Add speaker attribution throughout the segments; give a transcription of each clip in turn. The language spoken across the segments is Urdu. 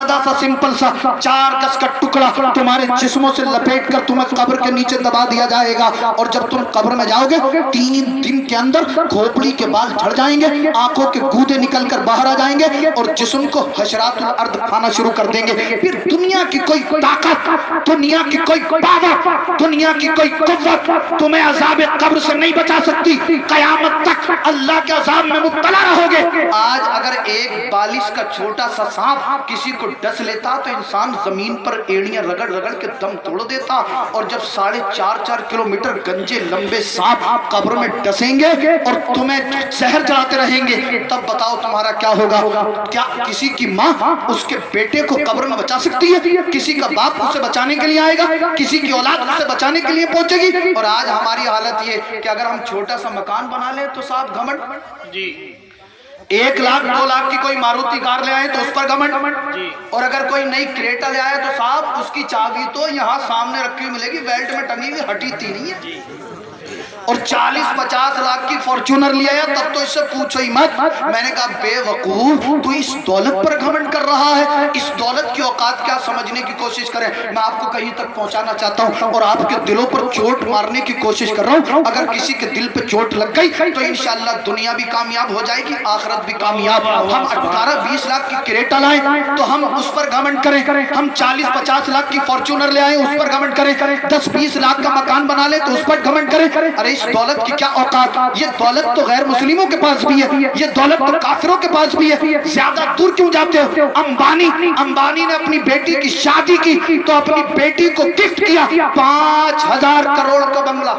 Speaker 1: سادہ سا سمپل سا 4 گز کا ٹکڑا تمہارے جسموں سے لپیٹ کر تمہیں قبر کے نیچے دبا دیا جائے گا، اور جب تم قبر میں جاؤ گے 3 دن کے اندر کھوپڑی کے بال جھڑ جائیں گے، آنکھوں کے گودے نکل کر باہر آ جائیں گے، اور جسم کو حشرات الارض کھانا شروع کر دیں گے۔ پھر دنیا کی کوئی طاقت، دنیا کی کوئی پاور، دنیا کی کوئی قوت تمہیں عذاب قبر سے نہیں بچا سکتی، قیامت تک اللہ کے عذاب میں مبتلا رہو گے۔ آج اگر ایک بالش کا چھوٹا سا سانپ کسی کو ڈس لیتا تو انسان زمین پر ایڑیاں رگڑ رگڑ کے دم توڑ دیتا، اور جب 4.5 کلومیٹر گنجے لمبے سانپ قبر میں ڈسیں گے اور تمہیں زہر جلاتے رہیں گے، تب بتاؤ تمہارا کیا ہوگا؟ کیا کسی کی ماں اس کے بیٹے کو قبر میں بچا سکتی ہے؟ کسی کا باپ اسے بچانے کے لیے آئے گا؟ کسی کی اولاد اسے بچانے کے لیے پہنچے گی؟ اور آج ہماری حالت یہ کہ اگر ہم چھوٹا سا مکان بنا لیں تو صاحب گھمنڈ، جی 1 لاکھ 2 لاکھ کی کوئی ماروتی کار لے آئے تو اس پر گھمنڈ، اور اگر کوئی نئی کریٹا لے آئے تو صاحب اس کی چابی تو یہاں سامنے رکھی ہوئی ملے گی، بیلٹ میں ٹنگی ہوئی ہٹی تھی نہیں ہے۔ اور 40-50 لاکھ کی فارچونر لیا ہے تب تو اس سے پوچھو ہی مت۔ میں نے کہا بے وقوف، تو اس دولت پر گھمنڈ کر رہا ہے، اس دولت کی اوقات کیا سمجھنے کی کوشش کریں۔ میں آپ کو کہیں تک پہنچانا چاہتا ہوں اور آپ کے دلوں پر چوٹ مارنے کی کوشش کر رہا ہوں۔ اگر کسی کے دل پہ چوٹ لگ گئی تو انشاءاللہ دنیا بھی کامیاب ہو جائے گی، آخرت بھی کامیاب۔ ہم 18-20 لاکھ کی کریٹا لائیں تو ہم اس پر گھمنڈ کریں، ہم 40-50 لاکھ کی فارچونر لے آئیں اس پر گھمنڈ کریں، 10-20 لاکھ کا مکان بنا لیں تو اس پر گھمنڈ کریں۔ ارے اس دولت کی کیا اوقات؟ یہ دولت تو غیر مسلموں کے پاس بھی ہے، یہ دولت تو کافروں کے پاس بھی ہے۔ زیادہ دور کیوں جاتے ہو؟ امبانی نے اپنی بیٹی کی شادی کی تو اپنی بیٹی کو گفٹ کیا 5,000 کروڑ کا بنگلہ،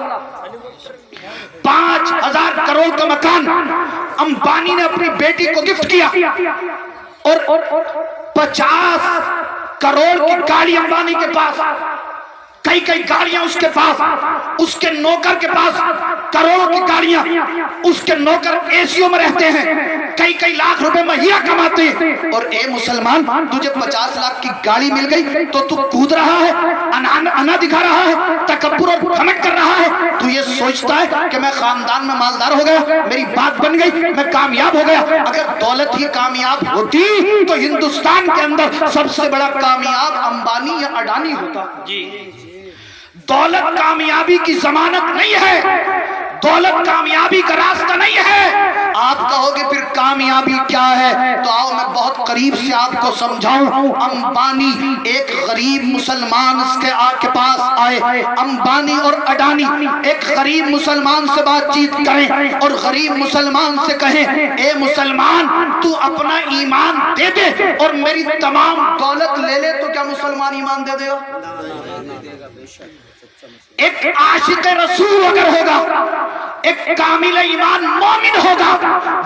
Speaker 1: 5,000 کروڑ کا مکان امبانی نے اپنی بیٹی کو گفٹ کیا، اور 50 کروڑ کی گاڑی امبانی کے پاس، کئی گاڑیاں اس کے پاس، اس کے نوکر کے پاس کروڑوں کی گاڑیاں، اس کے نوکر ایسیوں میں رہتے ہیں، کئی لاکھ روپے مہینہ کماتے ہیں۔ اور اے مسلمان، تجھے 50 لاکھ کی گاڑی مل گئی تو تو کود رہا ہے، انا دکھا رہا ہے، تکبر اور گھمنڈ کر رہا ہے۔ تو یہ سوچتا ہے کہ میں خاندان میں مالدار ہو گیا، میری بات بن گئی، میں کامیاب ہو گیا۔ اگر دولت ہی کامیاب ہوتی تو ہندوستان کے اندر سب سے بڑا کامیاب امبانی یا اڈانی ہوتا۔ دولت کامیابی کی ضمانت نہیں ہے، دولت کامیابی کا راستہ نہیں ہے۔ آپ کہو گے پھر کامیابی کیا ہے؟ تو آؤ میں بہت قریب سے آپ کو سمجھاؤں۔ امبانی ایک غریب مسلمان اس کے پاس آئے، امبانی اور اڈانی ایک غریب مسلمان سے بات چیت کریں اور غریب مسلمان سے کہیں اے مسلمان تو اپنا ایمان دے دے اور میری تمام دولت لے لے، تو کیا مسلمان ایمان دے دے گا؟ ایک عاشق رسول اگر ہوگا، ایک کامل ایمان مومن ہوگا،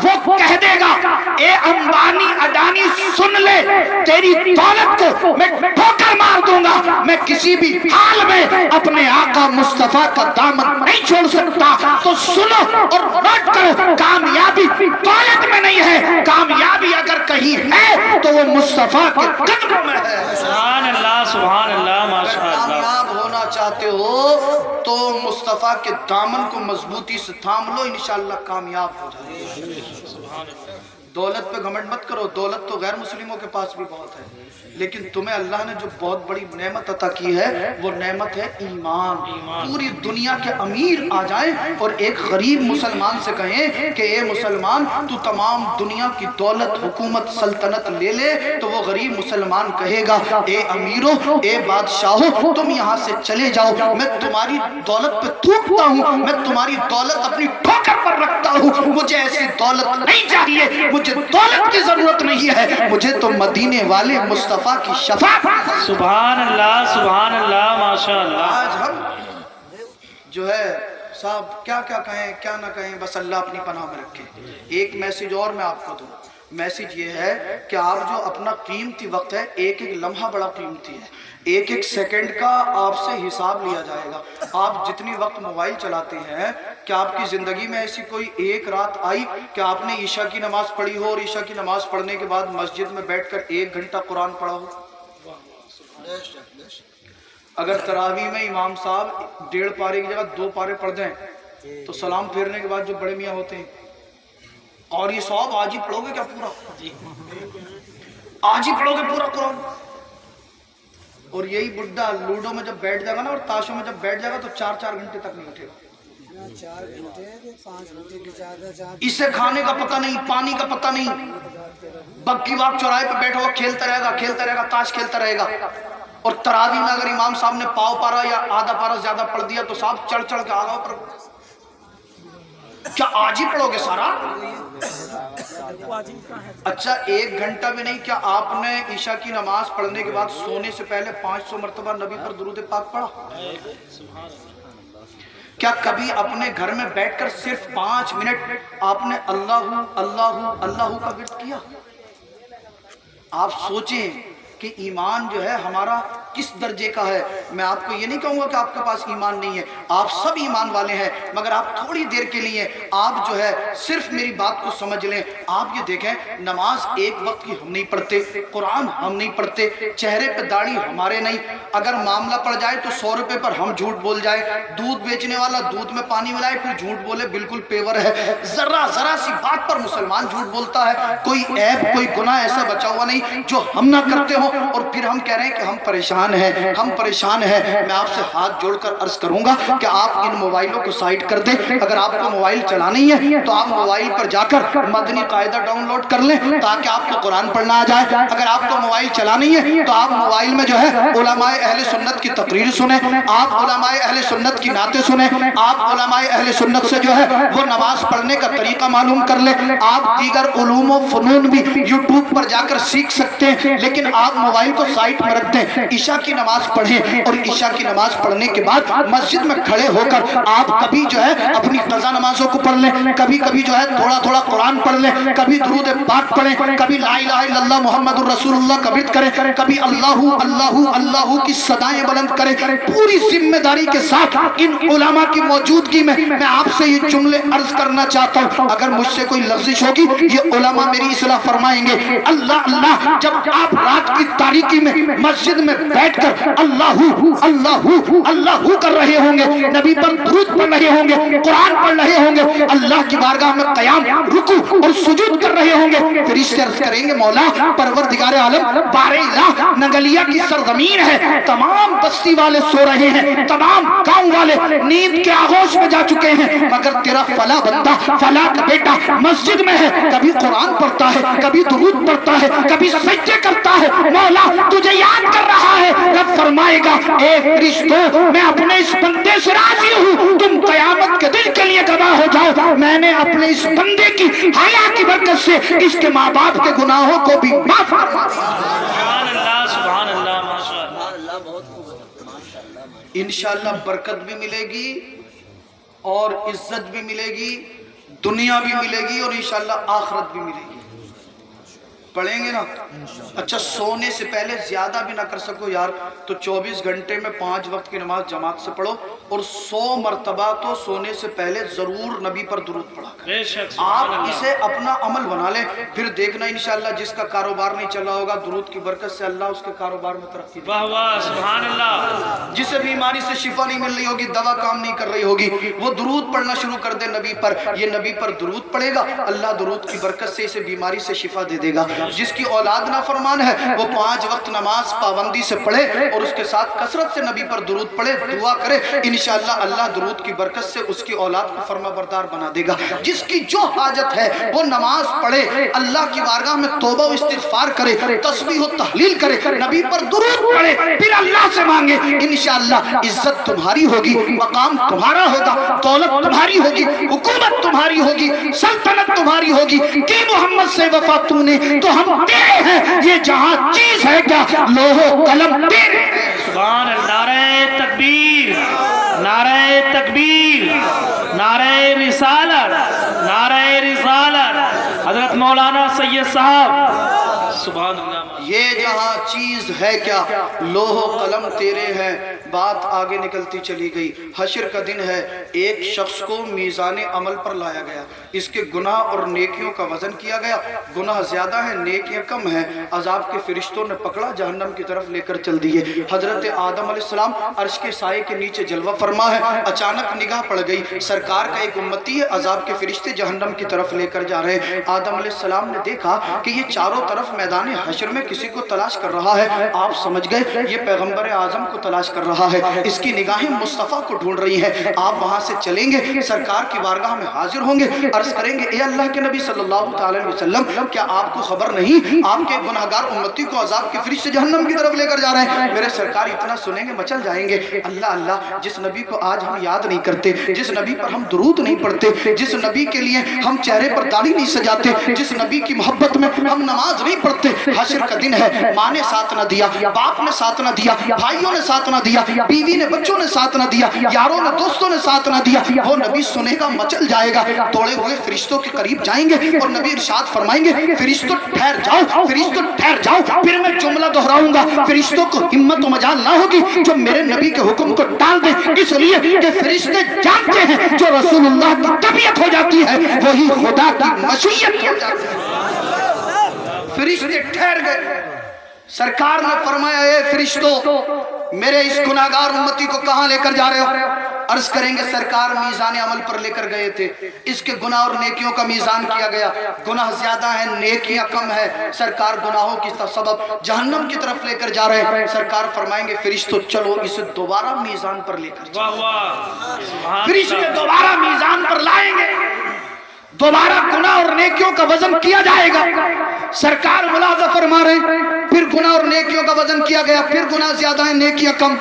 Speaker 1: وہ کہہ دے گا اے امبانی اڈانی سن لے، تیری دولت کو میں ٹھوکر مار دوں گا، میں کسی بھی حال میں اپنے آقا مصطفیٰ کا دامن نہیں چھوڑ سکتا۔ تو سنو اور نوٹ کرو، کامیابی دولت میں نہیں ہے، کامیابی اگر کہیں ہے تو وہ مصطفیٰ کے قدموں میں ہے۔
Speaker 2: سبحان اللہ، سبحان اللہ، ماشاء اللہ۔
Speaker 1: کامیاب ہونا چاہتے ہو تو مصطفیٰ کے دامن کو مضبوطی سے تھام لو، انشاءاللہ کامیاب ہو جائے۔ دولت پہ گھمنڈ مت کرو، دولت تو غیر مسلموں کے پاس بھی بہت ہے، لیکن تمہیں اللہ نے جو بہت بڑی نعمت عطا کی ہے وہ نعمت ہے ایمان۔ پوری دنیا کے امیر آ جائیں اور ایک غریب مسلمان سے کہیں کہ اے مسلمان تو تمام دنیا کی دولت، حکومت، سلطنت لے لے، تو وہ غریب مسلمان کہے گا اے امیروں، اے بادشاہوں، تم یہاں سے چلے جاؤ، میں تمہاری دولت پہ تھوکتا ہوں، میں تمہاری دولت اپنی ٹھوکر پر رکھتا ہوں، مجھے ایسی دولت نہیں چاہیے، مجھے دولت کی ضرورت نہیں ہے، مجھے تو مدینے والے مصطفیٰ کی شفاعت۔
Speaker 2: سبحان اللہ، سبحان اللہ، ماشاء اللہ۔
Speaker 1: آج ہم جو ہے صاحب کیا کہیں کیا نہ کہیں، بس اللہ اپنی پناہ میں رکھے۔ ایک میسیج اور میں آپ کو دوں، میسیج یہ ہے کہ آپ جو اپنا قیمتی وقت ہے، ایک لمحہ بڑا قیمتی ہے، ایک سیکنڈ کا آپ سے حساب لیا جائے گا۔ آپ جتنی وقت موبائل چلاتے ہیں، کیا آپ کی زندگی میں ایسی کوئی ایک رات آئی کہ آپ نے عشاء کی نماز پڑھی ہو اور عشاء کی نماز پڑھنے کے بعد مسجد میں بیٹھ کر 1 گھنٹہ قرآن پڑھا ہو؟ اگر تراویح میں امام صاحب 1.5 پارے کی جگہ 2 پارے پڑھ دیں تو سلام پھیرنے کے بعد جو بڑے میاں ہوتے ہیں، اور یہ صاحب آج ہی پڑھو گے کیا پورا؟ آج ہی پڑھو گے پورا قرآن؟ اور یہی بڈھا لوڈو میں جب بیٹھ جائے گا نا اور تاشوں میں جب بیٹھ جائے گا تو 4 گھنٹے تک نہیں اٹھے گا.
Speaker 3: 4 گھنٹے 5 گھنٹے کی زیادہ
Speaker 1: اسے کھانے کا پتہ نہیں، پانی کا پتہ نہیں، بکی واق چوراہے پہ بیٹھا ہوا کھیلتا رہے گا، تاش کھیلتا رہے گا. اور تراویح میں اگر امام صاحب نے پاؤ پارا یا آدھا پارا زیادہ پڑھ دیا تو صاحب چڑھ کے آگا پر کیا آج ہی پڑھو گے سارا؟ اچھا 1 گھنٹہ بھی نہیں، کیا آپ نے عشاء کی نماز پڑھنے کے بعد سونے سے پہلے 500 مرتبہ نبی پر درود پاک پڑھا؟ کیا کبھی اپنے گھر میں بیٹھ کر صرف 5 منٹ آپ نے اللہ اللہ اللہ کا ورد کیا؟ آپ سوچیں کہ ایمان جو ہے ہمارا کس درجے کا ہے. میں آپ کو یہ نہیں کہوں گا کہ آپ کے پاس ایمان نہیں ہے، آپ سب ایمان والے ہیں، مگر آپ تھوڑی دیر کے لیے آپ جو ہے صرف میری بات کو سمجھ لیں. آپ یہ دیکھیں نماز ایک وقت کی ہم نہیں پڑھتے، قرآن ہم نہیں پڑھتے، چہرے پہ داڑھی ہمارے نہیں، اگر معاملہ پڑ جائے تو 100 روپے پر ہم جھوٹ بول جائے، دودھ بیچنے والا دودھ میں پانی ملائے پھر جھوٹ بولے بالکل پیور ہے. ذرا سی بات پر مسلمان جھوٹ بولتا ہے. کوئی عیب کوئی گناہ ایسا بچا ہوا نہیں جو ہم نہ کرتے ہوں، اور پھر ہم کہہ رہے ہیں کہ ہم پریشان ہیں، ہم پریشان ہیں. میں آپ سے ہاتھ جوڑ کر عرض کروں گا کہ آپ ان موبائلوں کو سائٹ کر دیں. اگر آپ کو موبائل چلانی ہے تو آپ موبائل پر جا کر مدنی قاعدہ ڈاؤن لوڈ کر لیں تاکہ آپ کو قرآن پڑھنا آ جائے. اگر آپ کو موبائل چلانی ہے تو آپ موبائل میں جو ہے علماء اہل سنت کی تقریر سنیں، آپ علماء اہل سنت کی نعتیں سنیں، آپ علماء اہل سنت سے جو ہے وہ نماز پڑھنے کا طریقہ معلوم کر لیں. آپ دیگر علوم و فنون بھی یوٹیوب پر جا کر سیکھ سکتے ہیں، لیکن آپ موبائل کو سائٹ میں رکھ دیں. عشاء کی نماز پڑھیں اور عشاء کی نماز پڑھنے کے بعد مسجد میں کھڑے ہو کر آپ کبھی جو ہے اپنی قضا نمازوں کو پڑھ لیں، کبھی جو ہے تھوڑا قرآن پڑھ لیں، کبھی درود پاک پڑھیں، کبھی لا الہ الا اللہ محمد الرسول اللہ کا ورد کریں، کبھی اللہ اللہ اللہ کی صدائیں بلند کریں. پوری ذمہ داری کے ساتھ ان علماء کی موجودگی میں میں آپ سے یہ جملے عرض کرنا چاہتا ہوں. اگر مجھ سے کوئی لغزش ہوگی یہ علماء میری اصلاح فرمائیں گے. اللہ اللہ جب آپ رات کی تاریکی میں مسجد میں بیٹھ کر اللہ اللہ اللہ کر رہے ہوں گے، نبی پر درود پڑھ رہے ہوں گے، قرآن پڑھ رہے ہوں گے، اللہ کی بارگاہ میں قیام رکوع اور سجود کر رہے ہوں گے، فرشتے عرض کریں گے مولا پروردگار عالم بار الہ نگلیا کی سرزمین ہے، تمام بستی والے سو رہے ہیں، تمام گاؤں والے نیند کے آغوش میں جا چکے ہیں، مگر تیرا فلاں بندہ فلاں کا بیٹا مسجد میں ہے، کبھی قرآن پڑھتا ہے، کبھی درود پڑھتا ہے، کبھی سجدے کرتا ہے، مولا تجھے یاد کر رہا ہے. رب فرمائے گا اے فرشتوں میں اپنے اس بندے سے راضی ہوں، تم قیامت کے دن کے لیے گواہ ہو جاؤ، میں نے اپنے اس بندے کی حیا کی برکت سے اس کے ماں باپ کے گناہوں کو بھی معاف فرما دیا.
Speaker 2: سبحان اللہ سبحان اللہ ماشاء اللہ.
Speaker 1: انشاءاللہ برکت بھی ملے گی اور عزت بھی ملے گی، دنیا بھی ملے گی اور انشاءاللہ آخرت بھی ملے گی. پڑھیں گے نا؟ اچھا سونے سے پہلے زیادہ بھی نہ کر سکو یار تو 24 گھنٹے میں 5 وقت کی نماز جماعت سے پڑھو اور 100 مرتبہ تو سونے سے پہلے ضرور نبی پر درود پڑھا کریں.
Speaker 2: بے شک سبحان
Speaker 1: آپ
Speaker 2: اللہ.
Speaker 1: اسے اپنا عمل بنا لیں، پھر دیکھنا انشاءاللہ جس کا کاروبار نہیں چل رہا ہوگا درود کی برکت سے اللہ اس کے کاروبار میں ترقی دے.
Speaker 2: واہ واہ سبحان اللہ.
Speaker 1: جسے بیماری سے شفا نہیں مل رہی ہوگی، دوا کام نہیں کر رہی ہوگی، وہ درود پڑھنا شروع کر دے نبی پر. یہ نبی پر درود پڑھے گا اللہ درود کی برکت سے اسے بیماری سے شفا دے دے گا. جس کی اولاد نافرمان ہے وہ 5 وقت نماز پابندی سے پڑھے اور اس کے ساتھ کثرت سے نبی پر درود پڑھے، دعا کرے، انشاءاللہ اللہ درود کی برکت سے اس کی اولاد کو فرما بردار بنا دے گا. جس کی جو حاجت ہے وہ نماز پڑھے، اللہ کی بارگاہ میں توبہ و استغفار کرے، تسبیح و تحلیل کرے، نبی پر درود پڑھے، پھر اللہ سے مانگے، انشاءاللہ عزت تمہاری ہوگی، مقام تمہارا ہوگا، دولت تمہاری ہوگی، حکومت تمہاری ہوگی، سلطنت تمہاری ہوگی. کہ محمد سے وفا تو نے تو ہم تیرے ہیں، یہ جہاں چیز ہے کیا لوح و قلم تیرے ہیں.
Speaker 2: سبحان اللہ. نعرہ تکبیر، نعرہ تکبیر، نعرہ رسالت، نعرہ رسالت حضرت مولانا سید صاحب. سبحان اللہ.
Speaker 1: یہ جہاں چیز ہے کیا لوح و قلم تیرے ہیں. بات آگے نکلتی چلی گئی. حشر کا دن ہے، ایک شخص کو میزان عمل پر لایا گیا، اس کے گناہ اور نیکیوں کا وزن کیا گیا. گناہ زیادہ ہیں، نیکیاں کم ہیں. عذاب کے فرشتوں نے پکڑا، جہنم کی طرف لے کر چل دیے. حضرت آدم علیہ السلام عرش کے سائے کے نیچے جلوہ فرما ہے. اچانک نگاہ پڑ گئی، سرکار کا ایک امتی ہے، عذاب کے فرشتے جہنم کی طرف لے کر جا رہے ہیں. آدم علیہ السلام نے دیکھا کہ یہ چاروں طرف میدان حشر میں کسی کو تلاش کر رہا ہے، آپ سمجھ گئے یہ پیغمبر اعظم کو تلاش کر رہا ہے، اس کی نگاہیں مصطفیٰ کو ڈھونڈ رہی ہیں۔ آپ وہاں سے چلیں گے، سرکار کی بارگاہ میں حاضر ہوں گے، عرض کریں گے اے اللہ کے نبی صلی اللہ علیہ وسلم، کیا آپ کو خبر نہیں آپ کے گناہگار امتی کو عذاب کے فرشتے جہنم کی طرف لے کر جا رہے ہیں؟ میرے سرکار اتنا سنیں گے مچل جائیں گے، اللہ اللہ، جس نبی کو آج ہم یاد نہیں کرتے، جس نبی پر ہم درود نہیں پڑھتے، جس نبی کے لیے ہم چہرے پر داڑھی نہیں سجاتے، جس نبی کی محبت میں ہم نماز نہیں پڑھتے، حشر کا دن ہے، ماں نے ساتھ نہ دیا، باپ نے ساتھ نہ دیا، بھائیوں نے ساتھ نہ دیا، بیوی نے بچوں نے ساتھ نہ دیا، یاروں نے دوستوں نے ساتھ نہ دیا، وہ نبی سنے گا مچل جائے گا، توڑے ہوئے فرشتوں کے قریب جائیں گے اور نبی ارشاد فرمائیں گے فرشتوں ٹھہر جاؤ، فرشتوں ٹھہر جاؤ، پھر میں جملہ دہراؤں گا، فرشتوں کو ہمت و مجال نہ ہوگی جو میرے نبی کے حکم کو ٹال دیں، اس لیے کہ فرشتے جانتے ہیں جو رسول اللہ کی طبیعت ہو جاتی ہے وہی خدا کی مشیت ہو جاتی ہے۔ فرشتے ٹھہر گئے، سرکار نے فرمایا اے فرشتوں میرے اس گناہگار امتی کو کہاں لے کر جا رہے ہو؟ عرض کریں گے سرکار میزان عمل پر لے کر گئے تھے، اس کے گناہ اور نیکیوں کا میزان کیا گیا، گناہ زیادہ ہیں نیکیاں کم ہے، سرکار گناہوں کی سبب جہنم کی طرف لے کر جا رہے ہیں، سرکار فرمائیں گے فرشتوں چلو اسے دوبارہ میزان پر لے کر جاؤ، فرشتے دوبارہ میزان پر لائیں گے، دوبارہ گناہ اور نیکیوں کا وزن کیا جائے گا، سرکار ملاحظہ فرما رہے ہیں، پھر گناہ اور نیکیوں کا وزن کیا گیا، پھر گناہ زیادہ ہیں نیکیاں کم،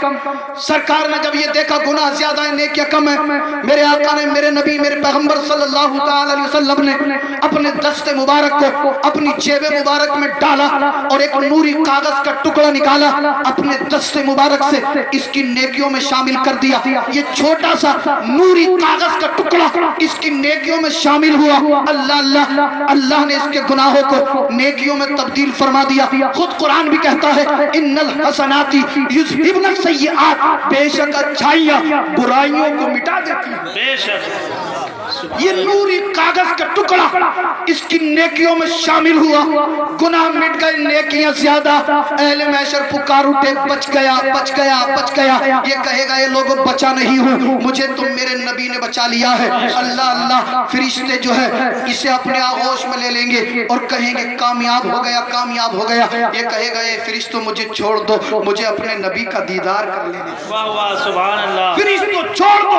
Speaker 1: سرکار نے جب یہ دیکھا گناہ زیادہ ہیں نیکیاں کم ہیں، میرے آقا نے، میرے نبی، میرے پیغمبر صلی اللہ علیہ وسلم نے اپنے دست مبارک کو اپنی جیب مبارک میں ڈالا اور ایک نوری کاغذ کا ٹکڑا نکالا، اپنے دست مبارک سے اس کی نیکیوں میں شامل کر دیا، یہ چھوٹا سا نوری کاغذ کا ٹکڑا اس کی نیکیوں میں شامل ہوا، اللہ اللہ، اللہ نے اس کے گناہوں کو نیکیوں میں تبدیل فرما دیا، خود قرآن بھی کہتا ہے ان الحسنات یذہبن السیئات، بے شک اچھائیاں برائیوں کو مٹا دیتی ہیں،
Speaker 2: بے شک
Speaker 1: یہ نوری کاغذ کا ٹکڑا اس کی نیکیوں میں شامل ہوا، گناہ مٹ گئے نیکیاں زیادہ، اہل محشر پکار اٹھے بچ گیا بچ گیا بچ گیا، یہ کہے گا یہ لوگوں بچا نہیں ہوں، مجھے تو میرے نبی نے بچا لیا ہے، اللہ اللہ، فرشتے جو ہے اسے اپنے آغوش میں لے لیں گے اور کہیں گے کامیاب ہو گیا کامیاب ہو گیا، یہ کہے گا یہ فرشتوں مجھے چھوڑ دو، مجھے اپنے نبی کا دیدار کر لینے دو،
Speaker 2: واہ واہ سبحان اللہ،
Speaker 1: فرشتوں چھوڑ دو،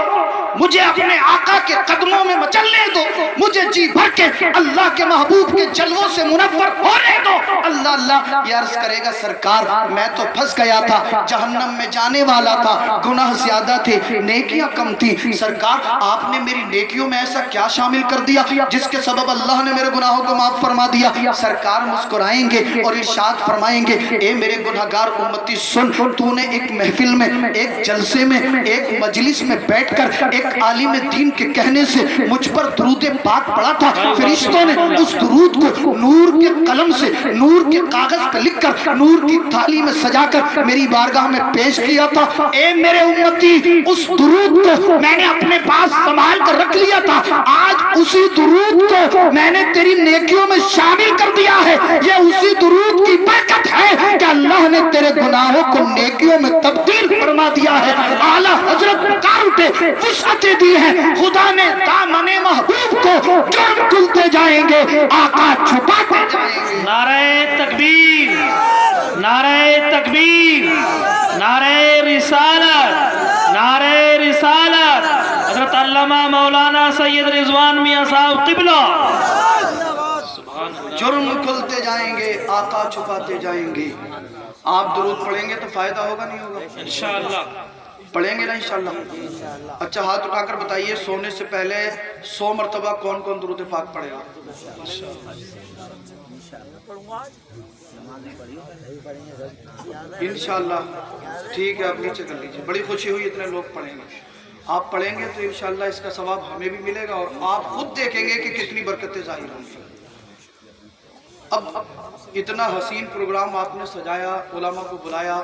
Speaker 1: مجھے اپنے آقا کے قدموں میں مچلنے دو، مجھے جی بھر کے اللہ کے محبوب کے جلووں سے منور ہونے دو، اللہ اللہ، یہ عرض کرے گا سرکار میں تو پھنس گیا تھا، جہنم میں جانے والا تھا، گناہ زیادہ تھے نیکیاں کم تھی، سرکار آپ نے میری نیکیوں میں ایسا کیا شامل کر دیا جس کے سبب اللہ نے میرے گناہوں کو معاف فرما دیا؟ سرکار مسکرائیں گے اور ارشاد فرمائیں گے اے میرے گناہگار امتی سن، تو نے ایک محفل میں، ایک جلسے میں، ایک مجلس میں بیٹھ کر ایک عالم دین کے کہنے سے مجھ پر درود پاک پڑھا تھا، فرشتوں نے اس درود کو نور کے قلم سے، نور کے کاغذ پر لکھ کر، نور کی تھالی میں سجا کر میری بارگاہ میں پیش کیا تھا، اے میرے امتی اس درود کو میں نے اپنے پاس سنبھال کر رکھ لیا تھا، آج اسی درود کو میں نے تیری نیکیوں میں شامل کر دیا ہے، یہ اسی درود کی برکت ہے کہ اللہ نے تیرے گناہوں کو نیکیوں میں تبدیل فرما دیا ہے، اعلیٰ حضرت پکار اٹھے وسعتیں دی ہیں، خدا نے دامن محبوب کو جرم کھلتے جائیں گے، آقا چھپاتے جائیں گے،
Speaker 2: نعرہ تکبیر، نعرہ تکبیر، نعرہ رسالت، نعرہ رسالت، حضرت علامہ مولانا سید رضوان میاں صاحب قبلہ،
Speaker 1: جرم کھلتے جائیں گے، آقا چھپاتے جائیں گے، آپ درود پڑھیں گے تو فائدہ ہوگا نہیں ہوگا؟
Speaker 2: انشاءاللہ
Speaker 1: پڑھیں گے نا انشاءاللہ؟ اچھا ہاتھ اٹھا کر بتائیے سونے سے پہلے 100 مرتبہ کون کون درود پاک پڑھے گا؟ انشاءاللہ ٹھیک ہے، آپ نیچے کر لیجئے، بڑی خوشی ہوئی اتنے لوگ پڑھیں گے، آپ پڑھیں گے تو انشاءاللہ اس کا ثواب ہمیں بھی ملے گا اور آپ خود دیکھیں گے کہ کتنی برکتیں ظاہر ہوں گی۔ اب اتنا حسین پروگرام آپ نے سجایا، علماء کو بلایا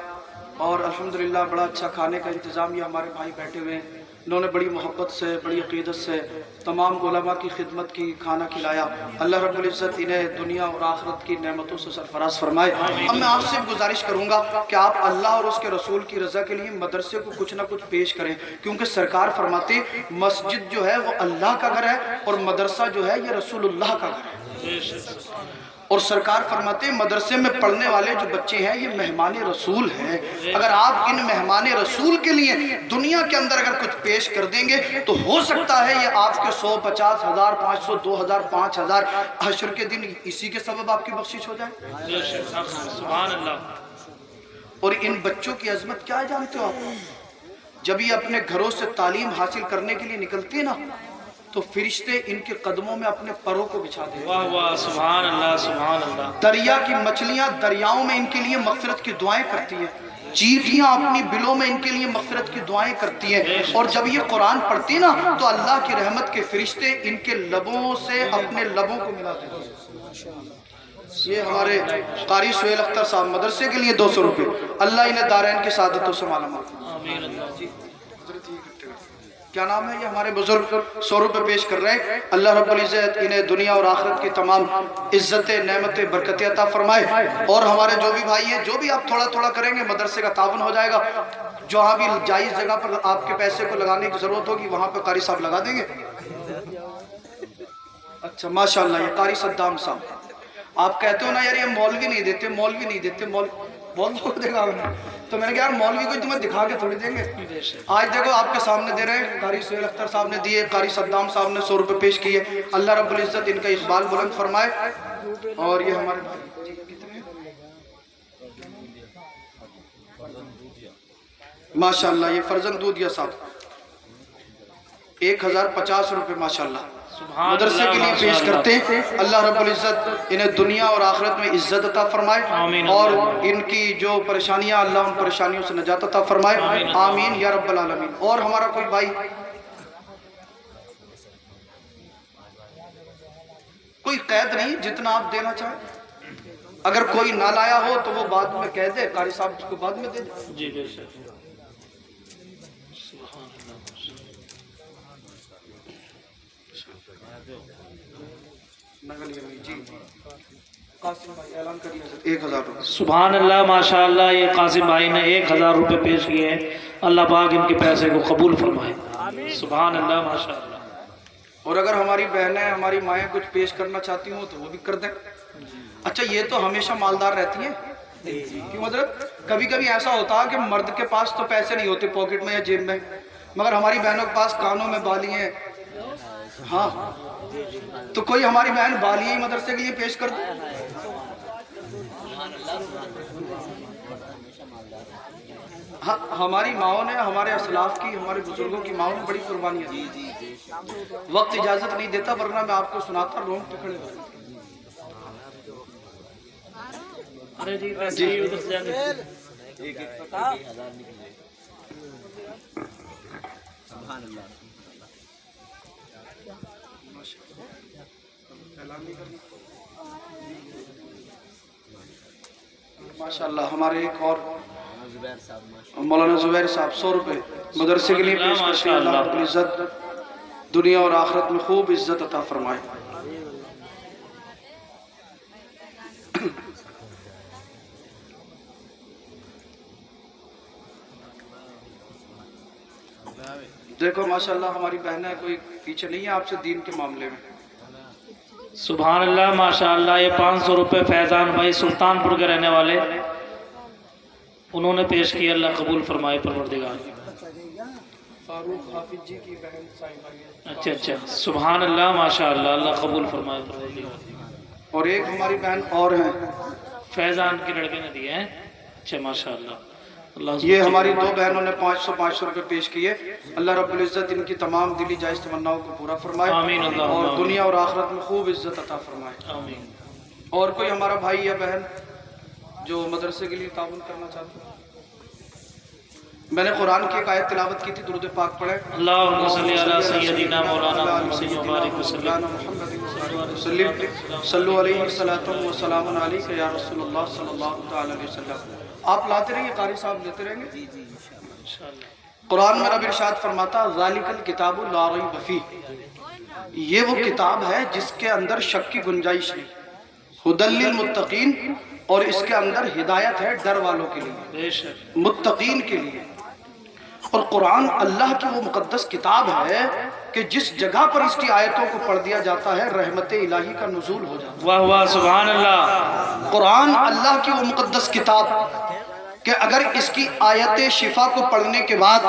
Speaker 1: اور الحمدللہ بڑا اچھا کھانے کا انتظام، یہ ہمارے بھائی بیٹھے ہوئے ہیں، انہوں نے بڑی محبت سے، بڑی عقیدت سے تمام علماء کی خدمت کی، کھانا کھلایا، اللہ رب العزت انہیں دنیا اور آخرت کی نعمتوں سے سرفراز فرمائے۔ اب میں آپ سے گزارش کروں گا کہ آپ اللہ اور اس کے رسول کی رضا کے لیے مدرسے کو کچھ نہ کچھ پیش کریں، کیونکہ سرکار فرماتے مسجد جو ہے وہ اللہ کا گھر ہے اور مدرسہ جو ہے یہ رسول اللہ کا گھر ہے۔ اور سرکار فرماتے ہیں مدرسے میں پڑھنے والے جو بچے ہیں یہ مہمان رسول ہیں، اگر آپ ان مہمان رسول کے لیے دنیا کے اندر اگر کچھ پیش کر دیں گے تو ہو سکتا ہے یہ آپ کے 100 50 1000 500 2000 5000 حشر کے دن اسی کے سبب آپ کی بخشش ہو جائے۔
Speaker 2: سبحان اللہ۔
Speaker 1: اور ان بچوں کی عظمت کیا ہے جانتے ہو آپ؟ جب یہ اپنے گھروں سے تعلیم حاصل کرنے کے لیے نکلتے ہیں نا تو فرشتے ان کے قدموں میں اپنے پروں کو بچھا دیتے ہیں۔
Speaker 2: واہ واہ، سبحان اللہ سبحان اللہ۔
Speaker 1: دریا کی مچھلیاں دریاؤں میں ان کے لیے مغفرت کی دعائیں کرتی ہیں، چیٹیاں اپنی بلوں میں ان کے لیے مغفرت کی دعائیں کرتی ہیں، اور جب یہ قرآن پڑھتی نا تو اللہ کی رحمت کے فرشتے ان کے لبوں سے اپنے لبوں کو ملا دیتے ہیں۔ یہ ہمارے قاری سہیل اختر صاحب مدرسے کے لیے 200 روپے، اللہ انہیں دارین کی سعادتوں سے مالا مال۔
Speaker 2: آمین اللہ۔
Speaker 1: کیا نام ہے یہ ہمارے بزرگ 100 روپے پیش کر رہے ہیں، اللہ رب العزت انہیں دنیا اور آخرت کی تمام عزت نعمت برکت عطا فرمائے۔ اور ہمارے جو بھی بھائی ہیں جو بھی آپ تھوڑا تھوڑا کریں گے مدرسے کا تعاون ہو جائے گا، جہاں بھی جائز جگہ پر آپ کے پیسے کو لگانے کی ضرورت ہوگی وہاں پہ قاری صاحب لگا دیں گے۔ اچھا ماشاءاللہ، یہ قاری صدام صاحب، آپ کہتے ہو نا یار یہ مولوی نہیں دیتے مولوی نہیں دیتے، مولوی کو دے گا تو میں نے کہا یار مولوی کو تمہیں دکھا کے تھوڑی دیں گے۔ آج دیکھو آپ کے سامنے دے رہے ہیں، قاری سہیل اختر صاحب نے دیے، قاری صدام صاحب نے 100 روپے پیش کیے، اللہ رب العزت ان کا اقبال بلند فرمائے۔ اور یہ ہمارے ماشاءاللہ یہ فرزند دودیا صاحب 1050 روپے ماشاءاللہ مدرسے کے لیے پیش کرتے ہیں، اللہ رب العزت انہیں دنیا اور آخرت میں عزت عطا فرمائے، اور ان کی جو پریشانیاں اللہ ان پریشانیوں سے نجات عطا فرمائے، آمین یا رب العالمین۔ اور ہمارا کوئی بھائی کوئی قید نہیں، جتنا آپ دینا چاہیں، اگر کوئی نہ لایا ہو تو وہ بعد میں کہہ دے، قاری صاحب کو بعد میں دے دے۔
Speaker 2: جی بے شک۔ سبحان اللہ۔
Speaker 1: جی قاسم بھائی اعلان کریے 1000 روپے۔
Speaker 2: سبحان اللہ ماشاءاللہ، یہ قاسم بھائی نے 1000 روپے پیش کیے ہیں، اللہ پاک ان کے پیسے کو قبول فرمائے۔ سبحان اللہ ماشاءاللہ۔
Speaker 1: اور اگر ہماری بہنیں ہماری مائیں کچھ پیش کرنا چاہتی ہوں تو وہ بھی کر دیں۔ اچھا یہ تو ہمیشہ مالدار رہتی ہیں، کیوں حضرت؟ کبھی کبھی ایسا ہوتا ہے کہ مرد کے پاس تو پیسے نہیں ہوتے پاکٹ میں یا جیب میں، مگر ہماری بہنوں کے پاس کانوں میں بالی ہیں، ہاں تو کوئی ہماری بہن بالی ہی مدرسے کے لیے پیش کر دے۔ ہاں ہماری ماؤں نے، ہمارے اسلاف کی، ہمارے بزرگوں کی ماؤں نے بڑی قربانیاں دی۔ وقت اجازت نہیں دیتا ورنہ میں آپ کو سناتا رونگٹے کھڑے ہو جاتے۔
Speaker 2: ارے جی پیسے ادھر سے جانے۔
Speaker 4: سبحان اللہ۔
Speaker 1: ماشاءاللہ ہمارے ایک اور مولانا زبیر صاحب 100 روپے مدرسے کے لیے پیش کرتے ہیں، اللہ رب العزت دنیا اور آخرت میں خوب عزت عطا فرمائے۔ دیکھو ماشاءاللہ ہماری بہنیں کوئی پیچھے نہیں ہے آپ سے دین کے معاملے میں۔
Speaker 2: سبحان اللہ ماشاءاللہ، یہ 500 روپے فیضان بھائی سلطان پور کے رہنے والے انہوں نے پیش کیا، اللہ قبول فرمائے پروردگار۔
Speaker 1: فاروق حافظ جی کی بہن صاحبہ ہے۔
Speaker 2: اچھا اچھا، سبحان اللہ ماشاءاللہ، اللہ قبول فرمائے پروردگار۔
Speaker 1: اور ایک ہماری بہن اور ہیں،
Speaker 2: فیضان کے لڑکے نے دیے ہیں، اچھا ماشاءاللہ، اللہ
Speaker 1: یہ ہماری 2 بہنوں نے 500 روپے پیش کیے، اللہ رب العزت ان کی تمام دلی جائز تمناؤں کو پورا فرمائے،
Speaker 2: آمین اللہ،
Speaker 1: اور دنیا اور آخرت میں خوب عزت عطا فرمائے۔
Speaker 2: آمین۔
Speaker 1: اور کوئی ہمارا بھائی یا بہن جو مدرسے کے لیے تعاون کرنا چاہتے ہیں؟ میں نے قرآن کی ایک آیت تلاوت کی تھی، درود پاک پڑھیں۔
Speaker 2: اللہم صلی علی سیدنا مولانا محمد مبارک وسلم۔
Speaker 1: صلو علیہ وسلم علیہ یا رسول اللہ صلی اللہ تعالی علیہ وسلم۔ آپ لاتے رہیں گے، قاری صاحب لیتے رہیں گے۔ قرآن میں رب ارشاد فرماتا ذالک الکتاب لا ریب فیہ، یہ وہ کتاب ہے جس کے اندر شک کی گنجائش نہیں، ھدی للمتقین، اور اس کے اندر ہدایت ہے ڈر والوں کے لیے،
Speaker 2: بے شک
Speaker 1: متقین کے لیے۔ اور قرآن اللہ کی وہ مقدس کتاب ہے کہ جس جگہ پر اس کی آیتوں کو پڑھ دیا جاتا ہے رحمت الہی کا نزول ہو جاتا ہے۔
Speaker 2: واہ واہ سبحان اللہ۔
Speaker 1: قرآن اللہ کی وہ مقدس کتاب کہ اگر اس کی آیت شفا کو پڑھنے کے بعد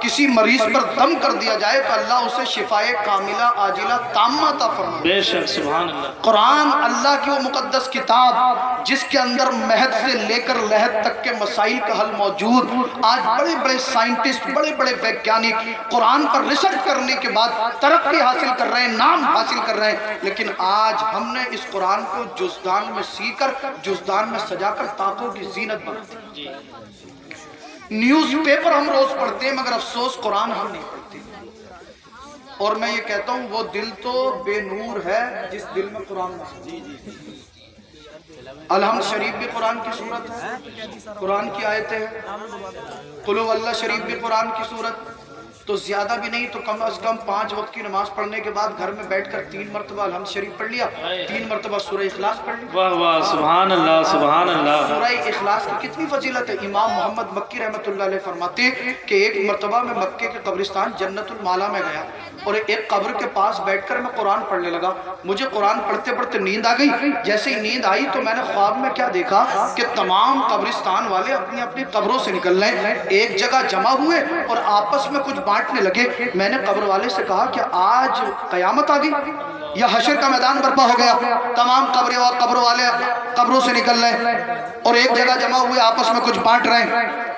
Speaker 1: کسی مریض پر دم کر دیا جائے تو اللہ اسے شفائے کاملہ عاجلہ تامہ عطا فرمائے۔
Speaker 2: بے شک سبحان اللہ۔
Speaker 1: قرآن اللہ کی وہ مقدس کتاب جس کے اندر مہد سے لے کر لحد تک کے مسائل کا حل موجود۔ آج بڑے بڑے سائنٹسٹ، بڑے بڑے ویگیانک قرآن پر ریسرچ کرنے کے بعد ترقی حاصل کر رہے ہیں، نام حاصل کر رہے ہیں، لیکن آج ہم نے اس قرآن کو جزدان میں سی کر، جزدان میں سجا کر طاقوں کی زینت بنا دی۔ نیوز پیپر ہم روز پڑھتے ہیں مگر افسوس قرآن ہم نہیں پڑھتے۔ اور میں یہ کہتا ہوں وہ دل تو بے نور ہے جس دل میں قرآن نہیں۔ الحمد شریف بھی قرآن کی صورت ہے، قرآن کی آیتیں ہیں، قل هو اللہ شریف بھی قرآن کی صورت، تو زیادہ بھی نہیں تو کم از کم 5 وقت کی نماز پڑھنے کے بعد گھر میں بیٹھ کر 3 مرتبہ الحمد شریف پڑھ لیا، 3 مرتبہ سورہ اخلاص پڑھ لیا۔
Speaker 2: واہ واہ سبحان اللہ سبحان اللہ۔
Speaker 1: سورہ اخلاص کی کتنی فضیلت ہے۔ امام محمد مکی رحمۃ اللہ علیہ فرماتے ہیں کہ ایک مرتبہ میں مکے کے قبرستان جنت المالا میں گیا اور ایک قبر کے پاس بیٹھ کر میں قرآن پڑھنے لگا۔ مجھے قرآن پڑھتے پڑھتے نیند آ گئی۔ جیسے ہی نیند آئی تو میں نے خواب میں کیا دیکھا کہ تمام قبرستان والے اپنی اپنی قبروں سے نکل رہے ہیں، ایک جگہ جمع ہوئے اور آپس میں کچھ بانٹنے لگے۔ میں نے قبر والے سے کہا کہ آج قیامت آ گئی یا حشر کا میدان برپا ہو گیا؟ تمام قبر والے قبروں سے نکل رہے ہیں اور ایک جگہ جمع ہوئے آپس میں کچھ بانٹ رہے ہیں۔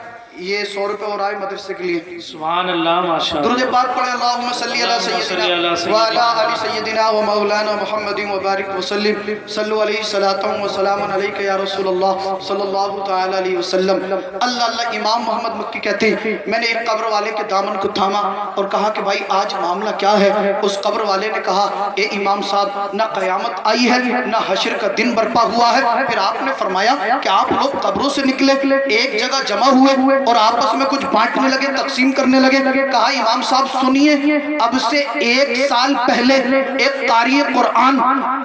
Speaker 1: یہ 100 روپے اور آئے مدرسے کے لیے۔
Speaker 2: سبحان اللہ ماشاء اللہ۔
Speaker 1: درود پاک پڑھیں اللہم صلی علی سیدنا وعلی آل سیدنا و مولانا محمد وبارک وسلم۔ صلو علیہ صلاۃ و سلام علیک یا رسول اللہ صلی اللہ تعالی علیہ وسلم۔ اللہ اللہ۔ امام محمد مکی کہتے ہیں میں نے ایک قبر والے کے دامن کو تھاما اور کہا کہ بھائی آج معاملہ کیا ہے؟ اس قبر والے نے کہا اے امام صاحب نہ قیامت آئی ہے نہ حشر کا دن برپا ہوا ہے۔ پھر آپ نے فرمایا کہ آپ لوگ قبروں سے نکلے، ایک جگہ جمع ہوئے اور آپس میں کچھ بانٹنے لگے، تقسیم کرنے لگے۔ کہا امام صاحب سنیے، اب سے 1 سال پہلے ایک قاری قرآن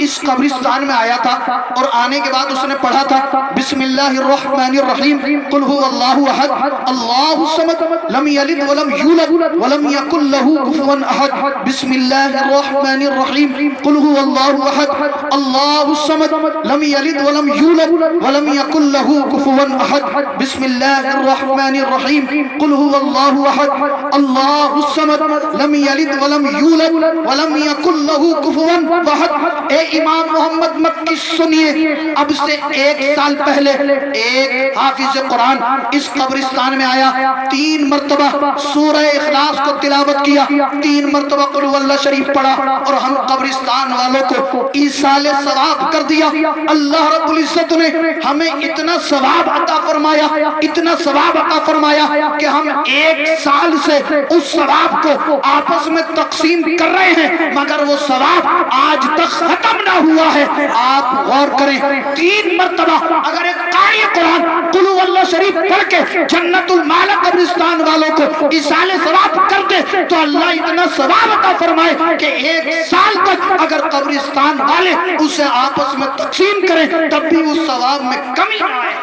Speaker 1: اس قبرستان میں آیا تھا اور آنے کے بعد اس نے پڑھا تھا بسم اللہ الرحمن الرحیم قل هو اللہ احد اللہ الصمد لم یلد ولم یولد ولم یکن له کفوا احد بسم اللہ الرحمن الرحیم قل هو اللہ احد اللہ الصمد لم یلد ولم یولد ولم یکن له کفوا احد بسم اللہ الرحمن الرحیم قل هو اللہ احد اللہ الصمد لم یلد ولم یولد ولم یکن له کفوا احد۔ اے امام محمد مکی سنیے، اب سے 1 سال پہلے ایک حافظ قرآن اس قبرستان میں آیا، 3 مرتبہ سورہ اخلاص کو تلاوت کیا، 3 مرتبہ قل هو اللہ شریف پڑھا اور ہم قبرستان والوں کو ایصال ثواب کر دیا۔ اللہ رب العزت نے ہمیں اتنا ثواب عطا فرمایا، اتنا ثواب عطا فرمایا کہ ہم 1 سال سے اس ثواب کو آپس میں تقسیم کر رہے ہیں مگر وہ ثواب آج تک ختم نہ ہوا ہے۔ آپ غور کریں، 3 مرتبہ اگر ایک قاری قرآن قل هو اللہ شریف پڑھ کے جنت المالا قبرستان والوں کو ایصال ثواب کر دے تو اللہ اتنا ثواب عطا فرمائے کہ 1 سال تک اگر قبرستان والے اسے آپس میں تقسیم کریں تب بھی اس ثواب میں کمی نہ آئے۔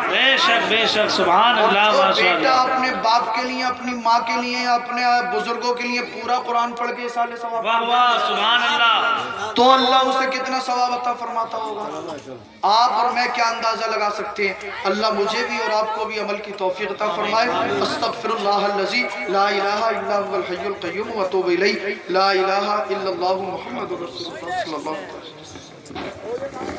Speaker 2: بے شک سبحان اللہ ماشاء
Speaker 1: بیٹا
Speaker 2: اللہ۔
Speaker 1: اپنے باپ کے لیے، اپنی ماں کے لیے، اپنے بزرگوں کے لیے پورا قرآن پڑھ کے ایصال ثواب،
Speaker 2: واہ واہ سبحان اللہ۔
Speaker 1: تو اللہ اسے کتنا ثواب عطا فرماتا ہوگا۔ آپ اور میں کیا اندازہ لگا سکتے ہیں۔ اللہ مجھے بھی اور آپ کو بھی عمل کی توفیق عطا فرمائے۔ استغفر اللہ الذی لا الہ الا هو الحی القیوم واتوب الیہ، لا الہ الا اللہ محمد رسول اللہ صلی اللہ علیہ وسلم۔